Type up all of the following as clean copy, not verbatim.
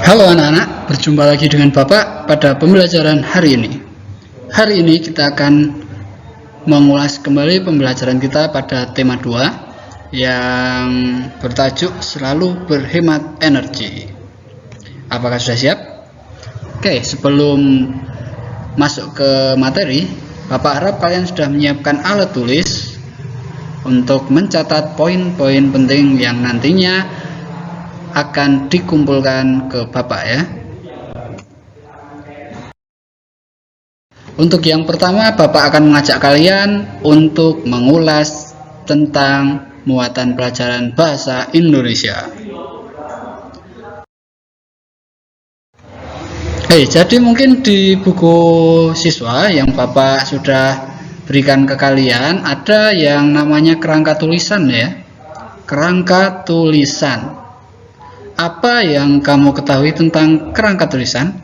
Halo anak-anak, berjumpa lagi dengan Bapak pada pembelajaran hari ini. Hari ini kita akan mengulas kembali pembelajaran kita pada tema 2 yang bertajuk selalu berhemat energi. Apakah sudah siap? Oke, sebelum masuk ke materi, Bapak harap kalian sudah menyiapkan alat tulis untuk mencatat poin-poin penting yang nantinya akan dikumpulkan ke Bapak ya. Untuk yang pertama, Bapak akan mengajak kalian untuk mengulas tentang muatan pelajaran bahasa Indonesia. Jadi mungkin di buku siswa yang Bapak sudah berikan ke kalian ada yang namanya kerangka tulisan ya. Kerangka tulisan. Apa yang kamu ketahui tentang kerangka tulisan?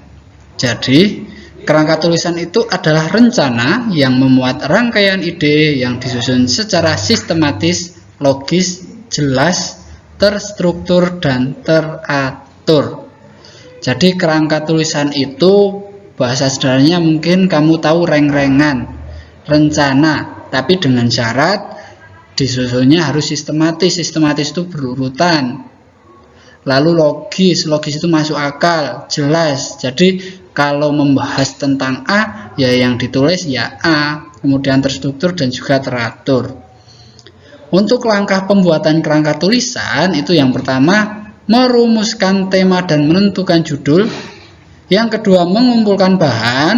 Jadi, kerangka tulisan itu adalah rencana yang memuat rangkaian ide yang disusun secara sistematis, logis, jelas, terstruktur, dan teratur. Jadi, kerangka tulisan itu bahasa sederhananya mungkin kamu tahu reng-rengan, rencana, tapi dengan syarat disusunnya harus sistematis. Sistematis itu berurutan. Lalu logis itu masuk akal, jelas. Jadi kalau membahas tentang A, ya yang ditulis ya A, kemudian terstruktur dan juga teratur. Untuk langkah pembuatan kerangka tulisan, itu yang pertama, merumuskan tema dan menentukan judul. Yang kedua, mengumpulkan bahan.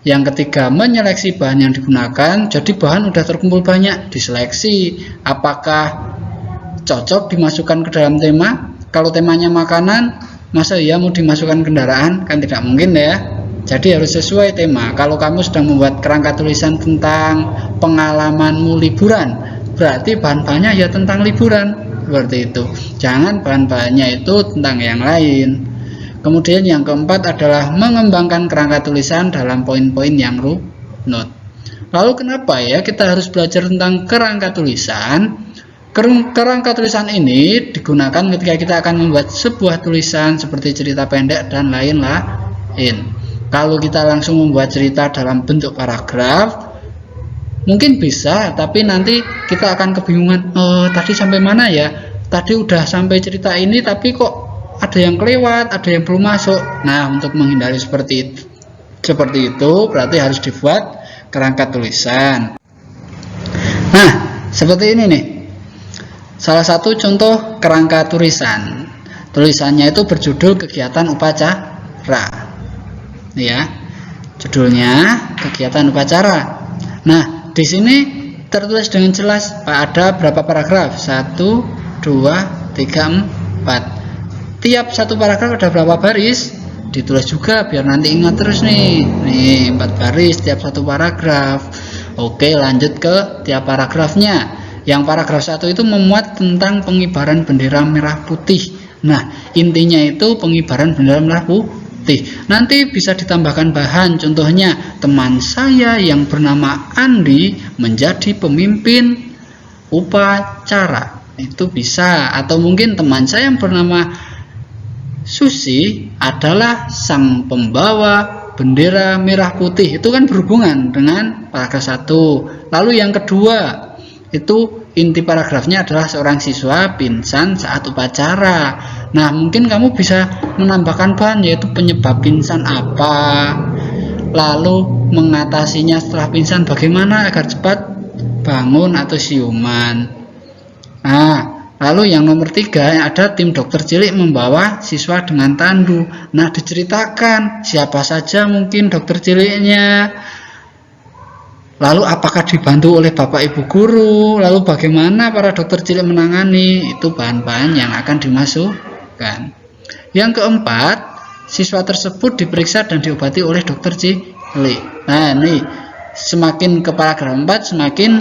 Yang ketiga, menyeleksi bahan yang digunakan. Jadi bahan udah terkumpul banyak, diseleksi. Apakah cocok dimasukkan ke dalam tema? Kalau temanya makanan, masa ya mau dimasukkan kendaraan? Kan tidak mungkin ya. Jadi harus sesuai tema. Kalau kamu sedang membuat kerangka tulisan tentang pengalamanmu liburan, berarti bahan-bahannya ya tentang liburan. Seperti itu. Jangan bahan-bahannya itu tentang yang lain. Kemudian yang keempat adalah mengembangkan kerangka tulisan dalam poin-poin yang runut. Lalu kenapa ya kita harus belajar tentang kerangka tulisan? Kerangka tulisan ini digunakan ketika kita akan membuat sebuah tulisan seperti cerita pendek dan lain-lain. Kalau kita langsung membuat cerita dalam bentuk paragraf, mungkin bisa, tapi nanti kita akan kebingungan. Tadi sampai mana ya? Tadi udah sampai cerita ini, tapi kok ada yang kelewat, ada yang belum masuk. Nah, untuk menghindari seperti itu, berarti harus dibuat kerangka tulisan. Nah, seperti ini nih. Salah satu contoh kerangka tulisan. Tulisannya itu berjudul kegiatan upacara. Ya. Judulnya kegiatan upacara. Nah, di sini tertulis dengan jelas ada berapa paragraf? 1, 2, 3, 4. Tiap satu paragraf ada berapa baris? Ditulis juga biar nanti ingat terus nih. Nih, 4 baris tiap satu paragraf. Oke, lanjut ke tiap paragrafnya. Yang paragraf 1 itu memuat tentang pengibaran bendera merah putih. Nah, intinya itu pengibaran bendera merah putih. Nanti bisa ditambahkan bahan, contohnya teman saya yang bernama Andi menjadi pemimpin upacara. Itu bisa. Atau mungkin teman saya yang bernama Susi adalah sang pembawa bendera merah putih. Itu kan berhubungan dengan paragraf 1. Lalu yang kedua, itu inti paragrafnya adalah seorang siswa pingsan saat upacara. Nah, mungkin kamu bisa menambahkan bahan, yaitu penyebab pingsan apa, lalu mengatasinya setelah pingsan bagaimana agar cepat bangun atau siuman. Nah, lalu yang nomor 3 ada tim dokter cilik membawa siswa dengan tandu. Nah, diceritakan siapa saja mungkin dokter ciliknya. Lalu apakah dibantu oleh bapak ibu guru? Lalu bagaimana para dokter cilik menangani? Itu bahan-bahan yang akan dimasukkan. Yang keempat, siswa tersebut diperiksa dan diobati oleh dokter cilik. Nah, ini semakin ke paragraf 4 semakin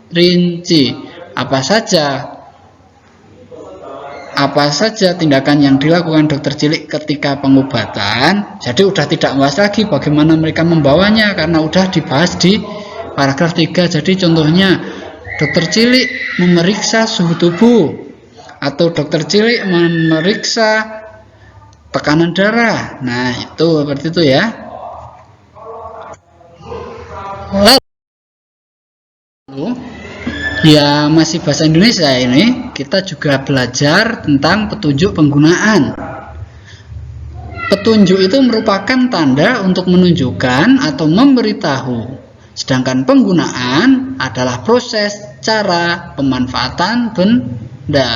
rinci. Apa saja tindakan yang dilakukan dokter cilik ketika pengobatan. Jadi udah tidak membahas lagi bagaimana mereka membawanya karena udah dibahas di paragraf 3. Jadi contohnya dokter cilik memeriksa suhu tubuh, atau dokter cilik memeriksa tekanan darah. Nah, itu seperti itu ya. Lalu ya masih bahasa Indonesia ini, kita juga belajar tentang petunjuk penggunaan. Petunjuk itu merupakan tanda untuk menunjukkan atau memberitahu, sedangkan penggunaan adalah proses, cara, pemanfaatan benda.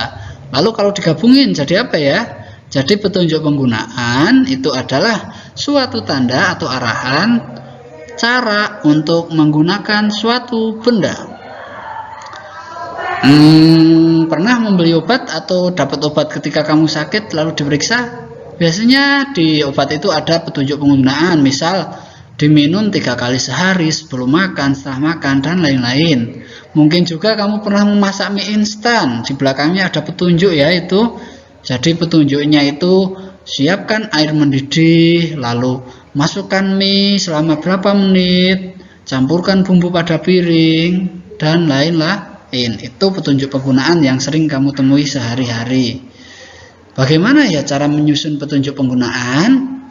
Lalu kalau digabungin jadi apa ya? Jadi petunjuk penggunaan itu adalah suatu tanda atau arahan, cara untuk menggunakan suatu benda. Pernah membeli obat atau dapat obat ketika kamu sakit lalu diperiksa? Biasanya di obat itu ada petunjuk penggunaan, misal diminum 3 kali sehari, sebelum makan, setelah makan, dan lain-lain. Mungkin juga kamu pernah memasak mie instan, di belakangnya ada petunjuk ya itu. Jadi petunjuknya itu siapkan air mendidih, lalu masukkan mie selama berapa menit, campurkan bumbu pada piring, dan lain-lain. Itu petunjuk penggunaan yang sering kamu temui sehari-hari. Bagaimana ya cara menyusun petunjuk penggunaan?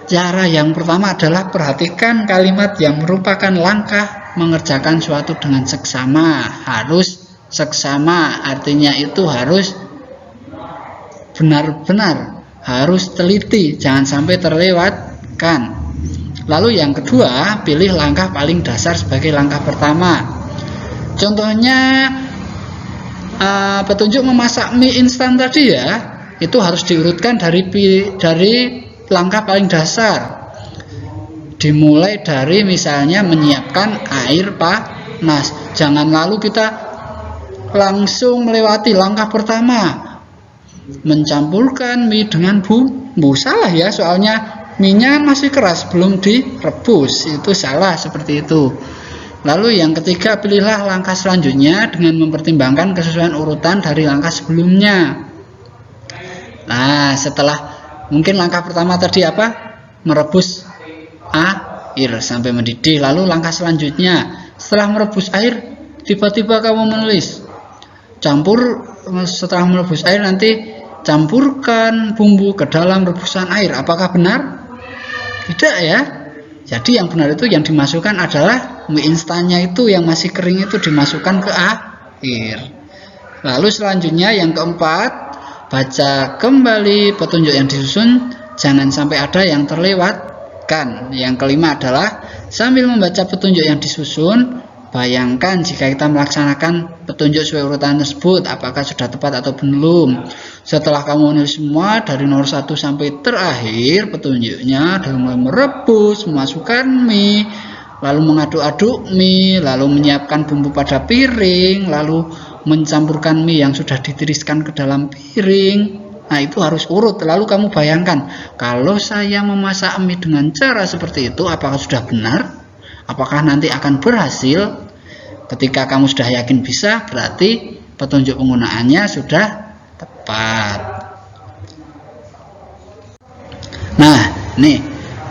Cara yang pertama adalah perhatikan kalimat yang merupakan langkah mengerjakan suatu dengan seksama. Harus seksama, artinya itu harus benar-benar, harus teliti, jangan sampai terlewatkan. Lalu yang kedua, pilih langkah paling dasar sebagai langkah pertama. Contohnya petunjuk memasak mie instan tadi ya, itu harus diurutkan dari langkah paling dasar. Dimulai dari misalnya menyiapkan air panas. Jangan lalu kita langsung melewati langkah pertama, mencampurkan mie dengan bumbu. Salah ya, soalnya mie-nya masih keras, belum direbus. Itu salah seperti itu. Lalu yang ketiga, pilihlah langkah selanjutnya dengan mempertimbangkan kesesuaian urutan dari langkah sebelumnya. Nah, setelah mungkin langkah pertama tadi apa? Merebus air sampai mendidih. Lalu langkah selanjutnya, setelah merebus air, tiba-tiba kamu menulis setelah merebus air nanti campurkan bumbu ke dalam rebusan air. Apakah benar? Tidak ya. Jadi yang benar itu yang dimasukkan adalah mie instannya itu yang masih kering itu dimasukkan ke air. Lalu selanjutnya yang keempat, baca kembali petunjuk yang disusun, jangan sampai ada yang terlewatkan. Yang kelima adalah sambil membaca petunjuk yang disusun, bayangkan jika kita melaksanakan petunjuk sesuai urutan tersebut, apakah sudah tepat atau belum. Setelah kamu menulis semua dari nomor 1 sampai terakhir petunjuknya, dari mulai merebus, memasukkan mie, lalu mengaduk-aduk mie, lalu menyiapkan bumbu pada piring, lalu mencampurkan mie yang sudah ditiriskan ke dalam piring. Nah, itu harus urut. Lalu kamu bayangkan, kalau saya memasak mie dengan cara seperti itu, apakah sudah benar? Apakah nanti akan berhasil? Ketika kamu sudah yakin bisa, berarti petunjuk penggunaannya sudah tepat. Nah, nih,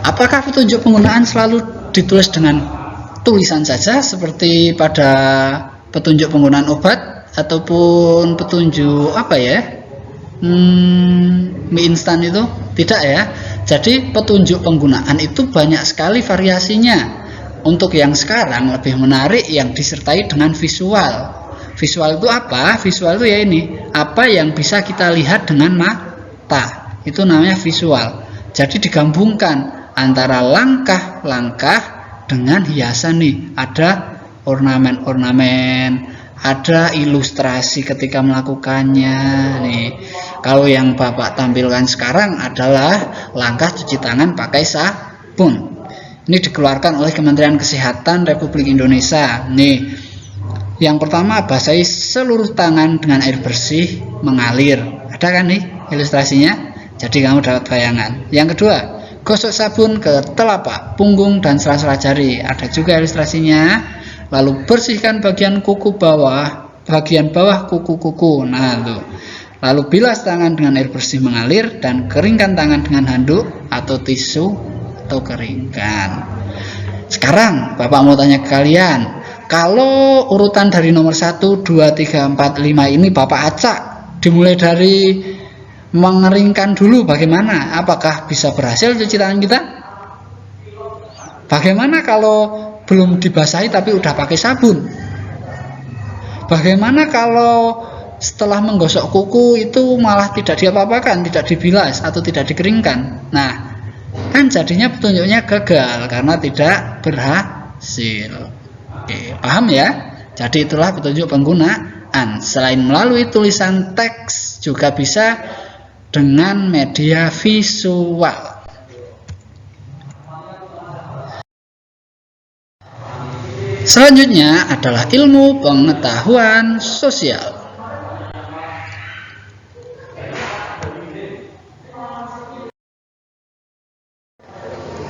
apakah petunjuk penggunaan selalu ditulis dengan tulisan saja seperti pada petunjuk penggunaan obat ataupun petunjuk apa ya? Mie instan itu? Tidak ya. Jadi petunjuk penggunaan itu banyak sekali variasinya. Untuk yang sekarang lebih menarik yang disertai dengan visual. Visual itu apa? Visual itu ya ini, apa yang bisa kita lihat dengan mata. Itu namanya visual. Jadi digabungkan antara langkah-langkah dengan hiasan nih. Ada ornamen-ornamen, ada ilustrasi ketika melakukannya nih. Kalau yang Bapak tampilkan sekarang adalah langkah cuci tangan pakai sabun. Ini dikeluarkan oleh Kementerian Kesehatan Republik Indonesia. Nih, yang pertama, basahi seluruh tangan dengan air bersih mengalir. Ada kan nih ilustrasinya? Jadi kamu dapat bayangan. Yang kedua, gosok sabun ke telapak, punggung dan sela-sela jari. Ada juga ilustrasinya. Lalu bersihkan bagian kuku bawah, bagian bawah kuku-kuku. Nah, tuh. Lalu bilas tangan dengan air bersih mengalir dan keringkan tangan dengan handuk atau tisu atau keringkan. Sekarang Bapak mau tanya ke kalian, kalau urutan dari nomor 1, 2, 3, 4, 5 ini Bapak acak, dimulai dari mengeringkan dulu bagaimana? Apakah bisa berhasil cuci tangan kita? Bagaimana kalau belum dibasahi tapi udah pakai sabun? Bagaimana kalau setelah menggosok kuku itu malah tidak diapa-apakan, tidak dibilas atau tidak dikeringkan? Nah, kan jadinya petunjuknya gagal karena tidak berhasil. Oke, paham ya? Jadi itulah petunjuk penggunaan. Selain melalui tulisan teks, juga bisa dengan media visual. Selanjutnya adalah ilmu pengetahuan sosial.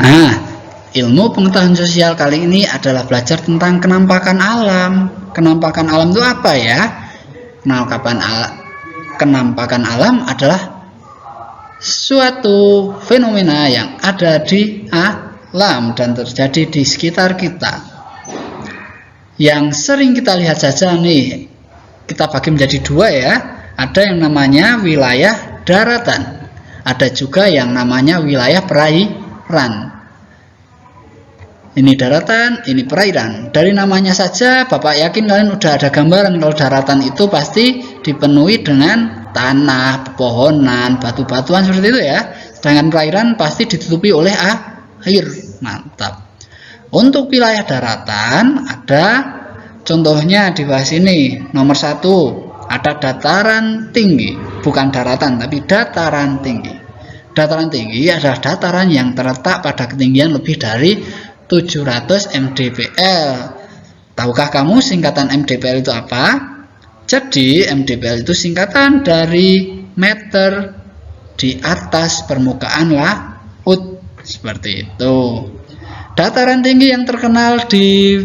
Nah, ilmu pengetahuan sosial kali ini adalah belajar tentang kenampakan alam. Kenampakan alam itu apa ya? Kenampakan alam adalah suatu fenomena yang ada di alam dan terjadi di sekitar kita. Yang sering kita lihat saja nih, kita bagi menjadi dua ya. Ada yang namanya wilayah daratan, ada juga yang namanya wilayah perairan. Ini daratan, ini perairan. Dari namanya saja Bapak yakin kalian udah ada gambaran kalau daratan itu pasti dipenuhi dengan tanah, pepohonan, batu-batuan seperti itu ya. Sedangkan perairan pasti ditutupi oleh air. Mantap. Untuk wilayah daratan ada contohnya di bawah sini. Nomor 1 ada dataran tinggi, bukan daratan tapi dataran tinggi. Dataran tinggi adalah dataran yang terletak pada ketinggian lebih dari 700 mdpl. Tahukah kamu singkatan mdpl itu apa? Jadi mdpl itu singkatan dari meter di atas permukaan laut. Seperti itu. Dataran tinggi yang terkenal di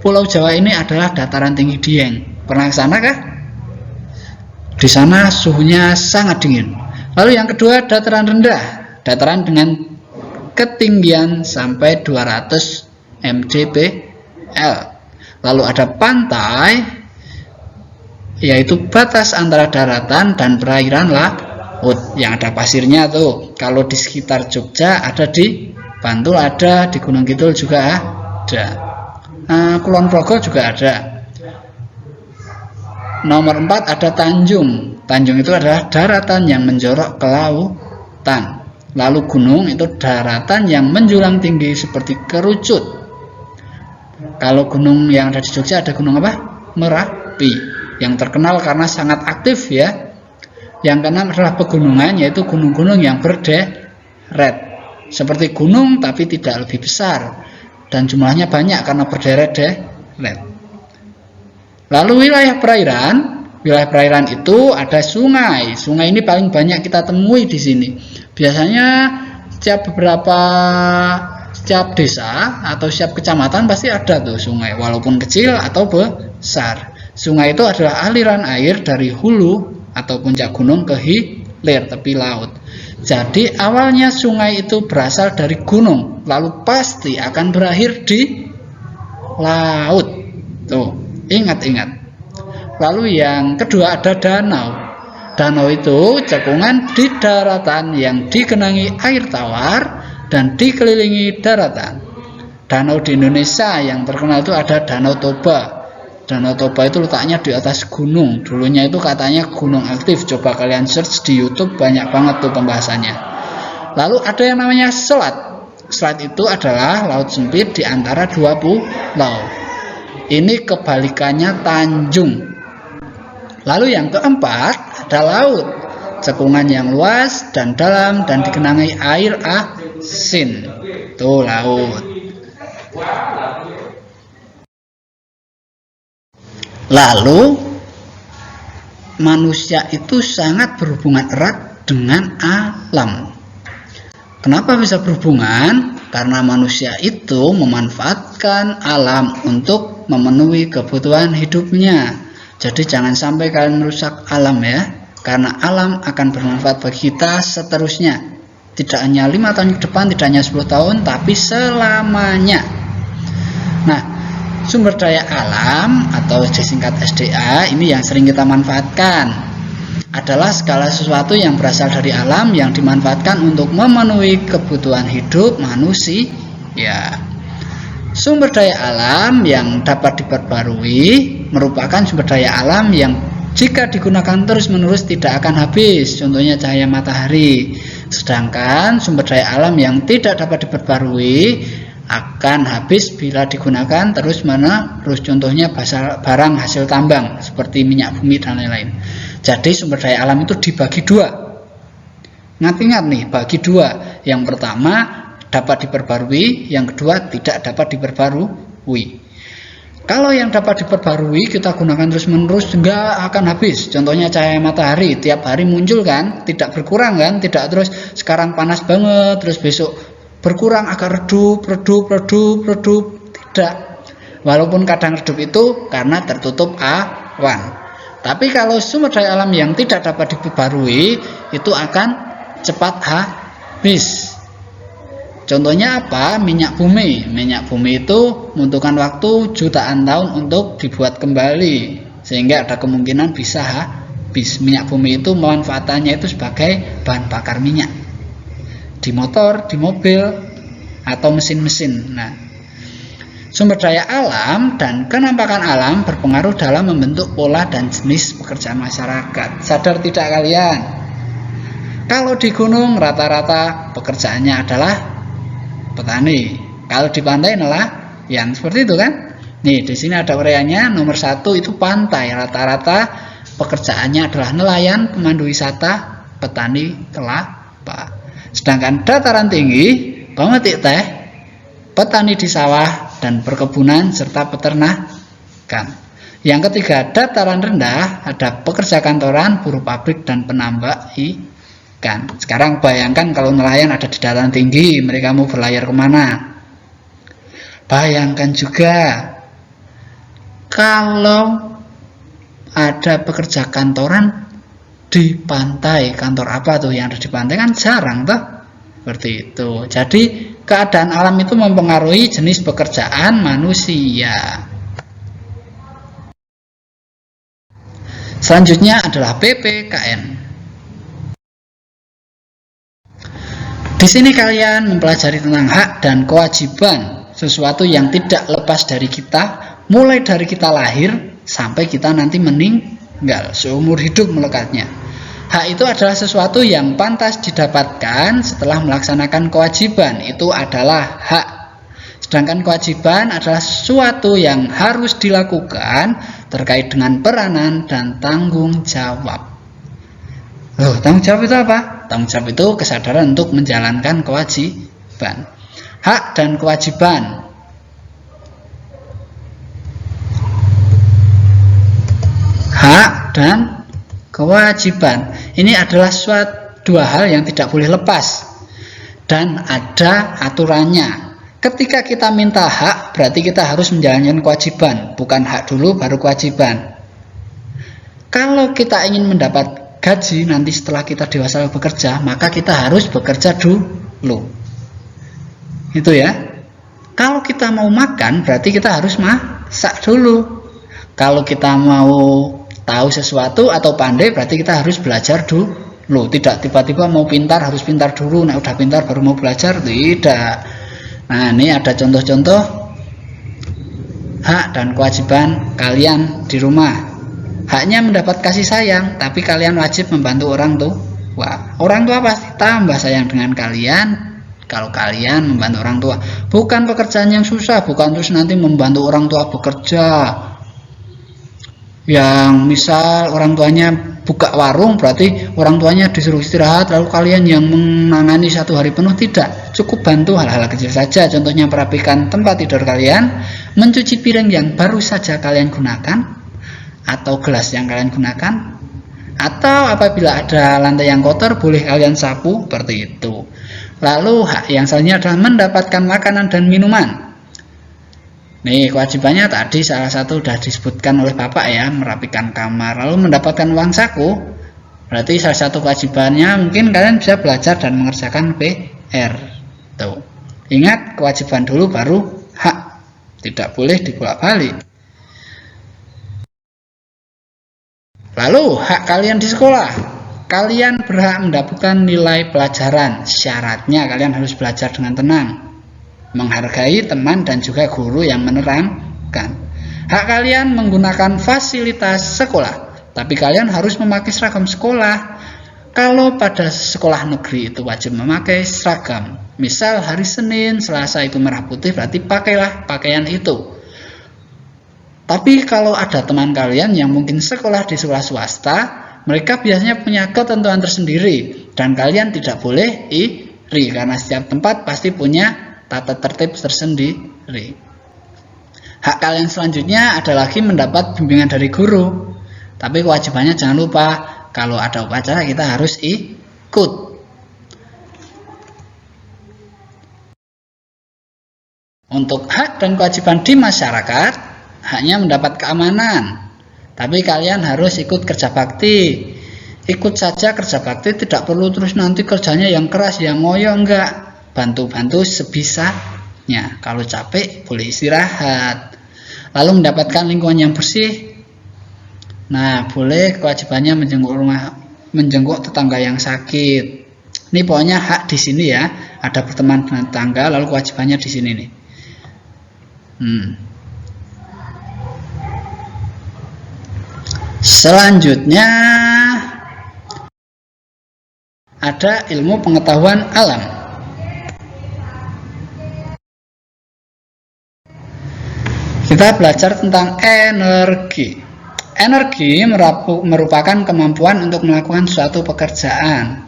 Pulau Jawa ini adalah dataran tinggi Dieng. Pernah ke sana kah? Di sana suhunya sangat dingin. Lalu yang kedua dataran rendah, dataran dengan ketinggian sampai 200 mdpl. Lalu ada pantai, yaitu batas antara daratan dan perairan laut yang ada pasirnya tuh. Kalau di sekitar Jogja ada, di Bantul ada, di Gunung Kidul juga ada, Kulon Progo juga ada. Nomor 4 ada tanjung. Tanjung itu adalah daratan yang menjorok ke lautan. Lalu gunung itu daratan yang menjulang tinggi seperti kerucut. Kalau gunung yang ada di Jogja ada gunung apa? Merapi, yang terkenal karena sangat aktif ya. Yang keenam adalah pegunungan, yaitu gunung-gunung yang berderet. Seperti gunung tapi tidak lebih besar dan jumlahnya banyak karena berderet-deret. Lalu wilayah perairan itu ada sungai. Sungai ini paling banyak kita temui di sini. Biasanya setiap desa atau setiap kecamatan pasti ada tuh sungai, walaupun kecil atau besar. Sungai itu adalah aliran air dari hulu atau puncak gunung ke hilir tepi laut. Jadi awalnya sungai itu berasal dari gunung, lalu pasti akan berakhir di laut. Tuh, ingat-ingat. Lalu yang kedua ada danau. Danau itu cekungan di daratan yang digenangi air tawar dan dikelilingi daratan. Danau di Indonesia yang terkenal itu ada Danau Toba. Danau Toba itu letaknya di atas gunung. Dulunya itu katanya gunung aktif. Coba kalian search di YouTube, banyak banget tuh pembahasannya. Lalu ada yang namanya selat. Selat itu adalah laut sempit di antara dua pulau. Ini kebalikannya tanjung. Lalu yang keempat ada laut. Cekungan yang luas dan dalam dan digenangi air asin. Itu laut. Lalu manusia itu sangat berhubungan erat dengan alam. Kenapa bisa berhubungan? Karena manusia itu memanfaatkan alam untuk memenuhi kebutuhan hidupnya. Jadi jangan sampai kalian merusak alam ya, karena alam akan bermanfaat bagi kita seterusnya. Tidak hanya 5 tahun ke depan, tidak hanya 10 tahun, tapi selamanya. Nah, sumber daya alam atau disingkat SDA ini yang sering kita manfaatkan. adalah segala sesuatu yang berasal dari alam yang dimanfaatkan untuk memenuhi kebutuhan hidup manusia. Ya, sumber daya alam yang dapat diperbarui merupakan sumber daya alam yang jika digunakan terus-menerus tidak akan habis, contohnya cahaya matahari. Sedangkan sumber daya alam yang tidak dapat diperbarui akan habis bila digunakan terus-menerus, contohnya barang hasil tambang seperti minyak bumi dan lain-lain. Jadi sumber daya alam itu dibagi dua. Ingat-ingat nih, bagi dua. Yang pertama dapat diperbarui, yang kedua tidak dapat diperbarui. Kalau yang dapat diperbarui kita gunakan terus-menerus nggak akan habis. Contohnya cahaya matahari tiap hari muncul kan, tidak berkurang kan, tidak terus sekarang panas banget terus besok berkurang agak redup, tidak. Walaupun kadang redup itu karena tertutup awan. Tapi kalau sumber daya alam yang tidak dapat diperbarui itu akan cepat habis. Contohnya apa? Minyak bumi. Minyak bumi itu membutuhkan waktu jutaan tahun untuk dibuat kembali, sehingga ada kemungkinan bisa habis. Minyak bumi itu pemanfaatannya itu sebagai bahan bakar minyak di motor, di mobil, atau mesin-mesin. Nah, sumber daya alam dan kenampakan alam berpengaruh dalam membentuk pola dan jenis pekerjaan masyarakat. Sadar tidak kalian? Kalau di gunung rata-rata pekerjaannya adalah petani. Kalau di pantai adalah yang seperti itu kan? Nih, di sini ada uraiannya. Nomor 1 itu pantai. Rata-rata pekerjaannya adalah nelayan, pemandu wisata, petani kelapa. Sedangkan dataran tinggi, pemetik teh, petani di sawah dan perkebunan serta peternakan. Yang ketiga, dataran rendah, ada pekerja kantoran, buruh pabrik dan penambak ikan. Sekarang bayangkan kalau nelayan ada di dataran tinggi, mereka mau berlayar kemana? Bayangkan juga kalau ada pekerja kantoran di pantai. Kantor apa tuh yang ada di pantai? Kan jarang toh. Seperti itu. Jadi keadaan alam itu mempengaruhi jenis pekerjaan manusia. Selanjutnya adalah PPKN. Di sini kalian mempelajari tentang hak dan kewajiban, sesuatu yang tidak lepas dari kita, mulai dari kita lahir sampai kita nanti meninggal, seumur hidup melekatnya. Hak itu adalah sesuatu yang pantas didapatkan setelah melaksanakan kewajiban, itu adalah hak. Sedangkan kewajiban adalah sesuatu yang harus dilakukan terkait dengan peranan dan tanggung jawab. Loh, tanggung jawab itu apa? Tanggung jawab itu kesadaran untuk menjalankan kewajiban. Hak dan kewajiban. Hak dan kewajiban. Ini adalah dua hal yang tidak boleh lepas dan ada aturannya. Ketika kita minta hak, berarti kita harus menjalankan kewajiban, bukan hak dulu baru kewajiban. Kalau kita ingin mendapat gaji nanti setelah kita dewasa bekerja, maka kita harus bekerja dulu. Itu ya. Kalau kita mau makan, berarti kita harus masak dulu. Kalau kita mau tahu sesuatu atau pandai, berarti kita harus belajar dulu. Tidak tiba-tiba mau pintar harus pintar dulu, nah udah pintar baru mau belajar, tidak. Nah, ini ada contoh-contoh hak dan kewajiban kalian di rumah. Haknya mendapat kasih sayang, tapi kalian wajib membantu orang tua. Orang tua pasti tambah sayang dengan kalian kalau kalian membantu orang tua. Bukan pekerjaan yang susah, bukan terus nanti membantu orang tua bekerja yang misal orang tuanya buka warung, berarti orang tuanya disuruh istirahat lalu kalian yang menangani 1 hari penuh. Tidak, cukup bantu hal-hal kecil saja, contohnya merapikan tempat tidur kalian, mencuci piring yang baru saja kalian gunakan atau gelas yang kalian gunakan, atau apabila ada lantai yang kotor boleh kalian sapu, seperti itu. Lalu hak yang selanjutnya adalah mendapatkan makanan dan minuman. Nih, kewajibannya tadi salah satu sudah disebutkan oleh Bapak ya, merapikan kamar. Lalu mendapatkan uang saku, berarti salah satu kewajibannya mungkin kalian bisa belajar dan mengerjakan PR. Tuh. Ingat, kewajiban dulu baru hak. Tidak boleh dibolak-balik. Lalu hak kalian di sekolah. Kalian berhak mendapatkan nilai pelajaran. Syaratnya kalian harus belajar dengan tenang, menghargai teman dan juga guru yang menerangkan. Hak kalian menggunakan fasilitas sekolah. Tapi kalian harus memakai seragam sekolah. Kalau pada sekolah negeri itu wajib memakai seragam. Misal hari Senin, Selasa itu merah putih, berarti pakailah pakaian itu. Tapi kalau ada teman kalian yang mungkin sekolah di sekolah swasta, mereka biasanya punya ketentuan tersendiri. Dan kalian tidak boleh iri, karena setiap tempat pasti punya tata tertib tersendiri. Hak kalian selanjutnya ada lagi mendapat bimbingan dari guru. Tapi kewajibannya jangan lupa, kalau ada upacara kita harus ikut. Untuk hak dan kewajiban di masyarakat, haknya mendapat keamanan. Tapi kalian harus ikut kerja bakti. Ikut saja kerja bakti, tidak perlu terus nanti kerjanya yang keras, yang ngoyo, enggak. Bantu-bantu sebisanya. Kalau capek boleh istirahat. Lalu mendapatkan lingkungan yang bersih. Nah, boleh kewajibannya menjenguk tetangga yang sakit. Ini pokoknya hak di sini ya. Ada berteman dengan tetangga, lalu kewajibannya di sini nih. Selanjutnya ada ilmu pengetahuan alam. Kita belajar tentang energi. Energi merupakan kemampuan untuk melakukan suatu pekerjaan.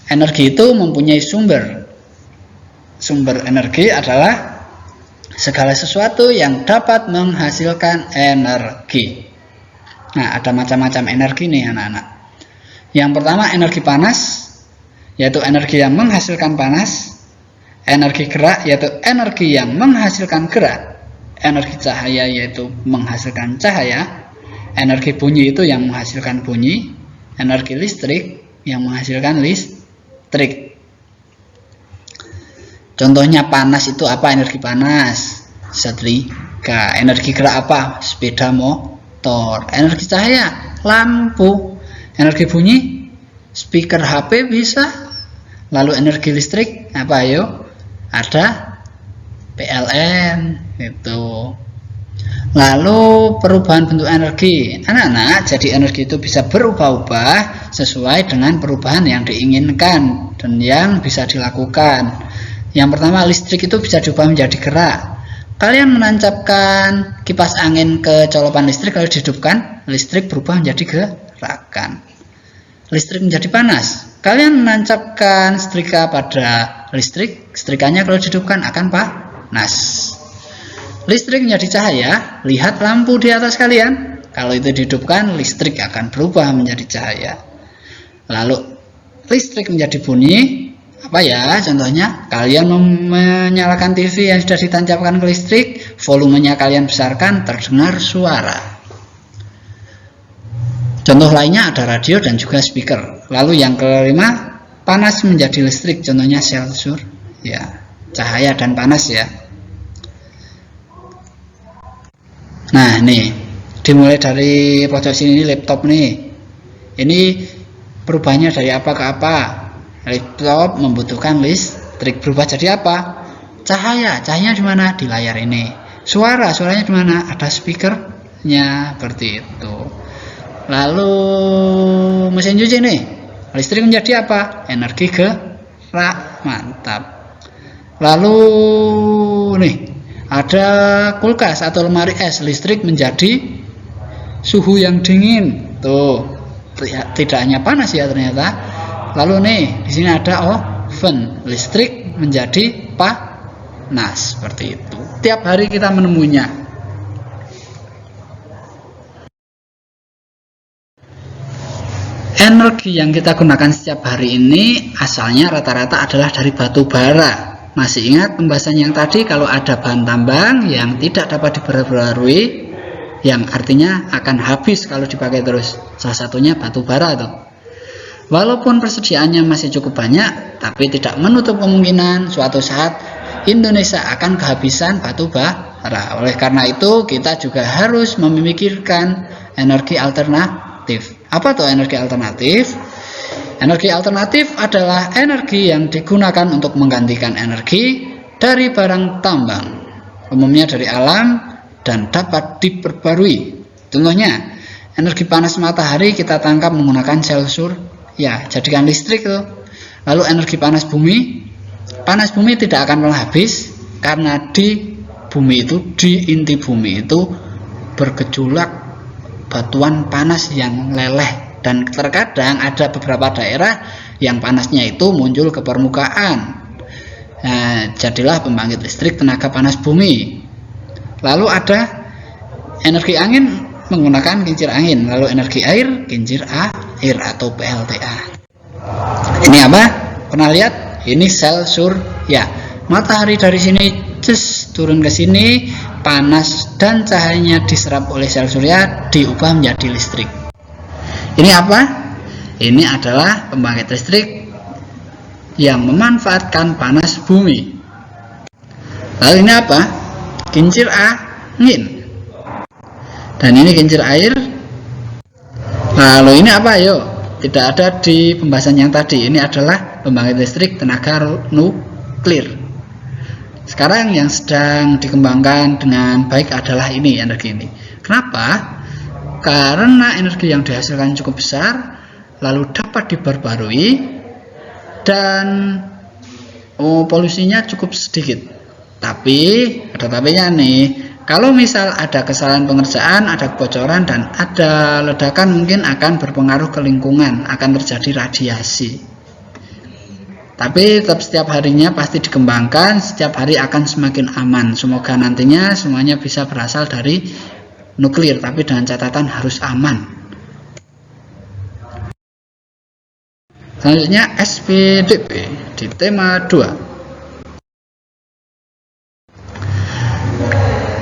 Energi itu mempunyai sumber. Sumber energi adalah segala sesuatu yang dapat menghasilkan energi. Nah, ada macam-macam energi nih anak-anak. Yang pertama energi panas, yaitu energi yang menghasilkan panas. Energi gerak, yaitu energi yang menghasilkan gerak. Energi cahaya, yaitu menghasilkan cahaya. Energi bunyi itu yang menghasilkan bunyi. Energi listrik yang menghasilkan listrik. Contohnya panas itu apa? Energi panas, setrika. Energi gerak apa? Sepeda motor. Energi cahaya, lampu. Energi bunyi, speaker HP bisa. Lalu energi listrik apa? Ayo, ada PLN itu. Lalu perubahan bentuk energi. Anak-anak, jadi energi itu bisa berubah-ubah sesuai dengan perubahan yang diinginkan dan yang bisa dilakukan. Yang pertama, listrik itu bisa diubah menjadi gerak. Kalian menancapkan kipas angin ke colokan listrik, kalau dihidupkan, listrik berubah menjadi gerakan. Listrik menjadi panas. Kalian menancapkan setrika pada listrik, setrikanya kalau dihidupkan akan panas. Listrik menjadi cahaya, lihat lampu di atas kalian. Kalau itu dihidupkan, listrik akan berubah menjadi cahaya. Lalu listrik menjadi bunyi, apa ya contohnya? Kalian menyalakan TV yang sudah ditancapkan ke listrik, volumenya kalian besarkan, terdengar suara. Contoh lainnya ada radio dan juga speaker. Lalu yang kelima, panas menjadi listrik, contohnya sel surya, cahaya dan panas ya. Nah, nih dimulai dari pojok sini, laptop nih. Ini perubahannya dari apa ke apa? Laptop membutuhkan listrik, berubah jadi apa? Cahaya. Cahayanya di mana? Di layar ini. Suaranya di mana? Ada speakernya, seperti itu. Lalu mesin cuci nih, listrik menjadi apa? Energi gerak, mantap. Lalu nih ada kulkas atau lemari es, listrik menjadi suhu yang dingin. Tuh, tidak hanya panas ya ternyata. Lalu nih, di sini ada oven, listrik menjadi panas, seperti itu. Tiap hari kita menemuinya. Energi yang kita gunakan setiap hari ini asalnya rata-rata adalah dari batu bara. Masih ingat pembahasan yang tadi, kalau ada bahan tambang yang tidak dapat diperbarui, yang artinya akan habis kalau dipakai terus. Salah satunya batu bara tuh. Walaupun persediaannya masih cukup banyak, tapi tidak menutup kemungkinan suatu saat Indonesia akan kehabisan batu bara. Oleh karena itu, kita juga harus memikirkan energi alternatif. alternatif. Apa tuh energi alternatif? Energi alternatif adalah energi yang digunakan untuk menggantikan energi dari barang tambang, umumnya dari alam, dan dapat diperbarui. Contohnya, energi panas matahari kita tangkap menggunakan sel surya, jadikan listrik tuh. Lalu energi panas bumi tidak akan pernah habis karena di inti bumi itu bergejolak batuan panas yang leleh, dan terkadang ada beberapa daerah yang panasnya itu muncul ke permukaan. Nah, jadilah pembangkit listrik tenaga panas bumi. Lalu ada energi angin menggunakan kincir angin, lalu energi air kincir air atau PLTA. Ini apa? Pernah lihat? Ini sel surya. Matahari dari sini turun ke sini, panas dan cahayanya diserap oleh sel surya, diubah menjadi listrik. Ini apa? Ini adalah pembangkit listrik yang memanfaatkan panas bumi. Lalu ini apa? Kincir angin. Dan ini kincir air. Lalu ini apa? Yuk, tidak ada di pembahasan yang tadi. Ini adalah pembangkit listrik tenaga nuklir. Sekarang yang sedang dikembangkan dengan baik adalah ini, energi ini. Kenapa? Karena energi yang dihasilkan cukup besar, lalu dapat diperbarui, dan polusinya cukup sedikit. Tapi ada tapinya nih. Kalau misal ada kesalahan pengerjaan, ada kebocoran, dan ada ledakan, mungkin akan berpengaruh ke lingkungan, akan terjadi radiasi. Tapi tetap setiap harinya pasti dikembangkan, setiap hari akan semakin aman. Semoga nantinya semuanya bisa berasal dari nuklir, tapi dengan catatan harus aman. Selanjutnya SPDP di tema 2.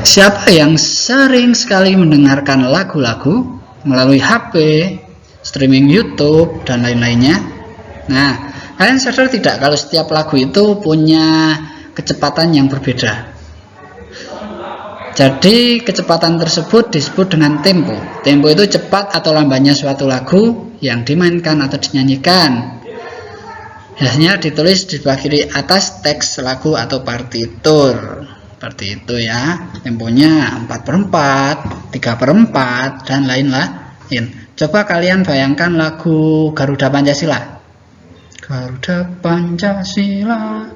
Siapa yang sering sekali mendengarkan lagu-lagu melalui HP, streaming YouTube, dan lain-lainnya? Nah, kalian sadar tidak kalau setiap lagu itu punya kecepatan yang berbeda? Jadi kecepatan tersebut disebut dengan tempo. Tempo itu cepat atau lambatnya suatu lagu yang dimainkan atau dinyanyikan. Biasanya ditulis di sebelah kiri atas teks lagu atau partitur. Seperti itu ya. Temponya 4/4, 3/4, dan lain-lain. Coba kalian bayangkan lagu Garuda Pancasila. Garuda Pancasila,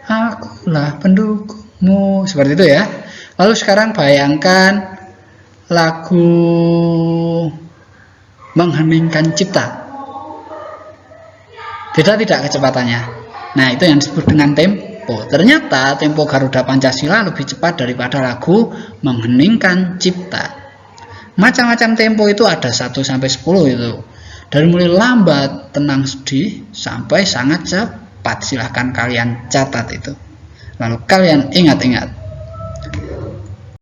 akulah pendukungmu. Seperti itu ya. Lalu sekarang bayangkan lagu Mengheningkan Cipta. Beda tidak kecepatannya? Nah, itu yang disebut dengan tempo. Ternyata tempo Garuda Pancasila lebih cepat daripada lagu Mengheningkan Cipta. Macam-macam tempo itu ada 1-10 itu. Dari mulai lambat, tenang, sedih, sampai sangat cepat. Silahkan kalian catat itu. Lalu kalian ingat-ingat.